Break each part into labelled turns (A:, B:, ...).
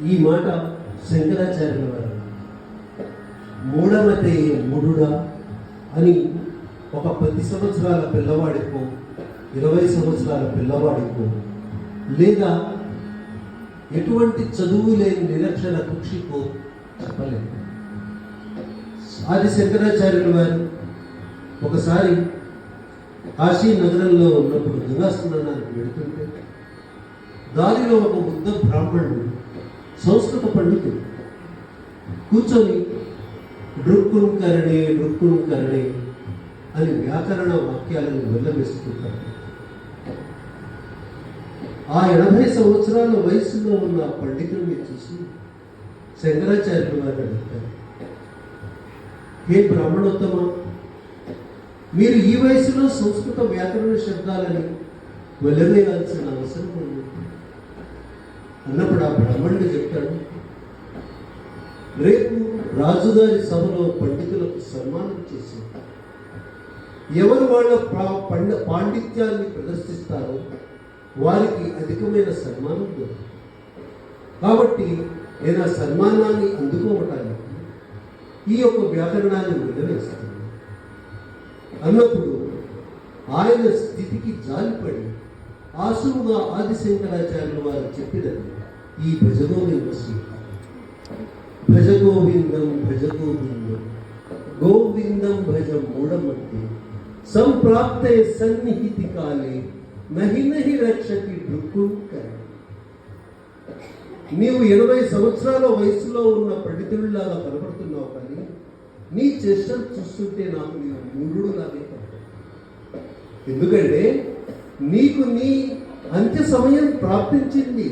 A: ఈ మాట శంకరాచార్యుల వారు మూఢమతే మూఢుడా అని ఒక 10 సంవత్సరాల పిల్లవాడికో 20 సంవత్సరాల పిల్లవాడికో లేదా ఎటువంటి చదువు లేని నిరక్షర కుక్షికో చెప్పలేదు. ఆది శంకరాచార్యుల వారు ఒకసారి కాశీ నగరంలో ఉన్నప్పుడు గంగా స్నానానికి వెళుతుంటే దారిలో ఒక వృద్ధ బ్రాహ్మణుడు సంస్కృత పండితుడు కూర్చొని డుక్కుం కరణే అని వ్యాకరణ వాక్యాలను వెళ్ళవేస్తుంటారు. ఆ 80 సంవత్సరాల వయసులో ఉన్న పండితుడిని చూసి శంకరాచార్యులు వారు అడుగుతారు, హే బ్రాహ్మణోత్తమ, మీరు ఈ వయసులో సంస్కృత వ్యాకరణ శబ్దాలని వెళ్ళవేయాల్సిన అవసరం ఉంది అన్నప్పుడు ఆ బ్రాహ్మణుడు చెప్తాడు, రేపు రాజుగారి సభలో పండితులకు సన్మానం చేసి ఎవరు వాళ్ళ పాండిత్యాన్ని ప్రదర్శిస్తారో వారికి అధికమైన సన్మానం దొరుకుతుంది. కాబట్టి నేను ఆ సన్మానాన్ని అందుకోవటానికి ఈ యొక్క వ్యాకరణాన్ని వదిలేస్తాను అన్నప్పుడు ఆయన స్థితికి జాలిపడి ఆసువుగా ఆదిశంకరాచార్యుల వారు చెప్పినది ఈ భజగోవింద శ్లోకం. భజగోవిందం భజగోవిందం గోవిందం భజ మూఢమతే సంప్రాప్తే సన్నిహితి కాలే నహి నహి రక్షతి డుక్కుం కరణే. నీవు 80 సంవత్సరాల వయసులో ఉన్న పండితుడిలాగా కనపడుతున్నావు, కానీ నీ చేష్టలు చూస్తుంటే నాకు నీవు మూఢుడులాగే కనపడుతుంది. ఎందుకంటే నీకు నీ అంత్య సమయం ప్రాప్తించింది.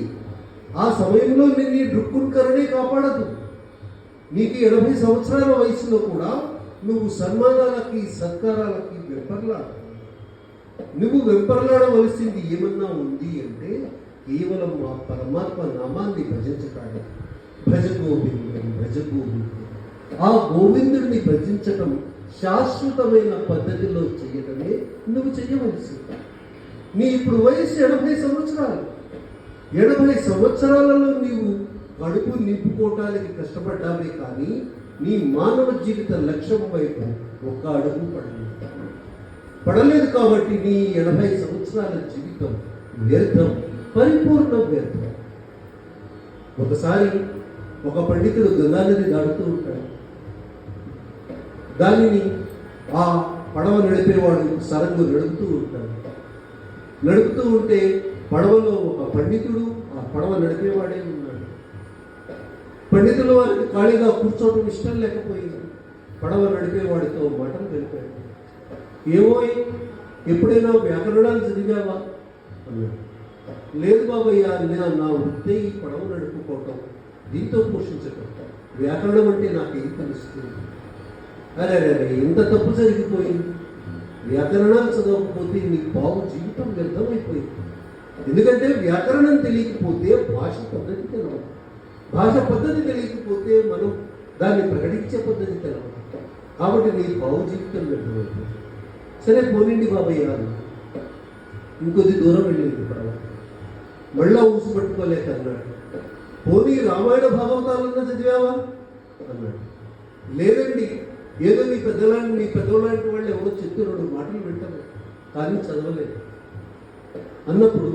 A: ఆ సమయంలో నీ డుక్కుం కరణే కాపాడదు. నీకు 80 సంవత్సరాల వయసులో కూడా నువ్వు సన్మానాలకి సత్కారాలకి వెంపర్లాడు. నువ్వు వెంపర్లాడవలసింది ఏమన్నా ఉంది అంటే కేవలం ఆ పరమాత్మ నామాన్ని భజించటాడు. భజ గోవిందం భజ గోవిందం. ఆ గోవిందుడిని భజించటం శాశ్వతమైన పద్ధతిలో చేయటమే నువ్వు చెయ్యవలసింది. నీ ఇప్పుడు వయసు 80 సంవత్సరాలు. 80 సంవత్సరాలలో నీవు కడుపు నింపుకోవటానికి కష్టపడ్డావే కానీ నీ మానవ జీవిత లక్ష్యం వైపు ఒక్క అడుగు పడలేదు. కాబట్టి నీ 80 సంవత్సరాల జీవితం వ్యర్థం, పరిపూర్ణ వ్యర్థం. ఒకసారి ఒక పండితుడు గంగానది దాడుతూ ఉంటాడు. దానిని ఆ పడవ నడిపేవాడు సరంగు నడుపుతూ ఉంటే పడవలో ఒక పండితుడు ఆ పడవ నడిపేవాడే ఉన్నాడు. పండితుల వారికి ఖాళీగా కూర్చోవడం ఇష్టం లేకపోయింది. పడవ నడిపేవాడితో మాటలు తెలిపాడు. ఏమో ఎప్పుడైనా వ్యాకరణాలు చదివావా అన్నాడు. లేదు బాబయ్య, నా వృత్తి ఈ పడవ నడుపుకోవటం, దీంతో పోషించటం. వ్యాకరణం అంటే నాకేం తెలుస్తుంది? అరే ఇంత తప్పు జరిగిపోయింది. వ్యాకరణాలు చదవకపోతే నీ బాబు జీవితం వ్యర్థమైపోయింది. ఎందుకంటే వ్యాకరణం తెలియకపోతే భాష పద్ధతి తెలవదు. భాష పద్ధతి తెలియకపోతే మనం దాన్ని ప్రకటించే పద్ధతి తెలవదు. కాబట్టి నీ బాబు జీవితం వ్యర్థమైపోయింది. సరే పోనిండి బాబయ్య. ఇంకొద్ది దూరం వెళ్ళింది పడవ. మళ్ళా ఊసు పట్టుకోలేక అన్నాడు, పోనీ రామాయణ భాగవతాలన్నా చదివావా అన్నాడు. లేదండి, ఏదో నీ పెద్దలాంటి వాళ్ళు ఎవరో చెప్తూ 2 మాటలు వింటారు, కానీ చదవలేదు అన్నప్పుడు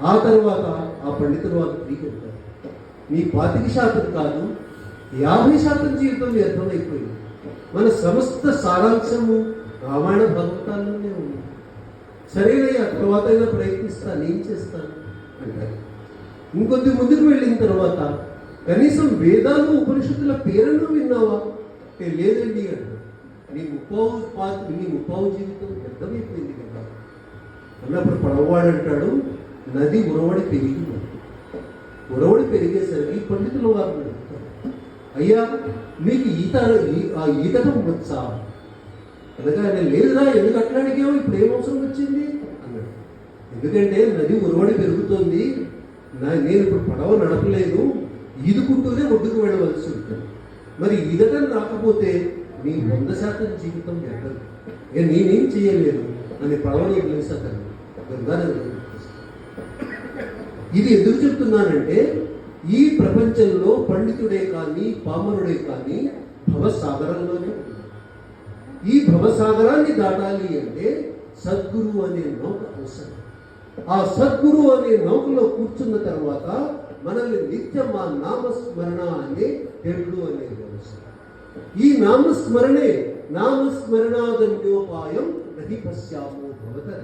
A: ఆ తర్వాత ఆ పండితులు వాళ్ళు తిరిగి ఉంటారు. నీ 25% కాదు 50% జీవితం వ్యర్థమైపోయింది. మన సమస్త సారాంశము రామాయణ భాగవతాల్లోనే ఉంది. సరేనయ్యా, తర్వాత అయినా ప్రయత్నిస్తాను, ఏం చేస్తాను అంటారు. ఇంకొద్ది ముందుకు వెళ్ళిన తర్వాత కనీసం వేదాలు ఉపనిషత్తుల పేరును విన్నావా అంటే లేదండి అంటారు. నీ ముప్పావు జీవితం వ్యర్థమైపోయింది కదా అన్నప్పుడు పడవవాడు అంటాడు, నది ఉరవడి పెరిగింది. ఉరవడి పెరిగేసరికి పండితుల వారు అడుగుతారు, అయ్యా మీకు ఈతటం వచ్చా అనగా లేదురా, ఎందుకు అట్లా అడిగావు, ఇప్పుడు ఏమవసరం వచ్చింది అన్నాడు. ఎందుకంటే నది ఉరవడి పెరుగుతోంది, నేను ఇప్పుడు పడవ నడపలేదు, ఈదుకుంటూనే ఒడ్డుకు వెళ్ళవలసి ఉంటుంది. మరి ఈదటం రాకపోతే నీ 100% జీవితం వ్యర్థం. నేనేం చేయలేదు అని పడవని వదిలేసాను. ఇది ఎందుకు చెప్తున్నానంటే ఈ ప్రపంచంలో పండితుడే కానీ పామరుడే కానీ భవసాగరంలోనే ఉన్నాడు. ఈ భవసాగరాన్ని దాటాలి అంటే సద్గురు అనే నౌక అవసరం. ఆ సద్గురు అనే నౌకలో కూర్చున్న తర్వాత మనల్ని నిత్యం ఆ నామస్మరణ అనే దేవుడు అనేది అవసరం. ఈ నామస్మరణే నామస్మరణాదన్యోపాయం నహి పశ్యామో భవత.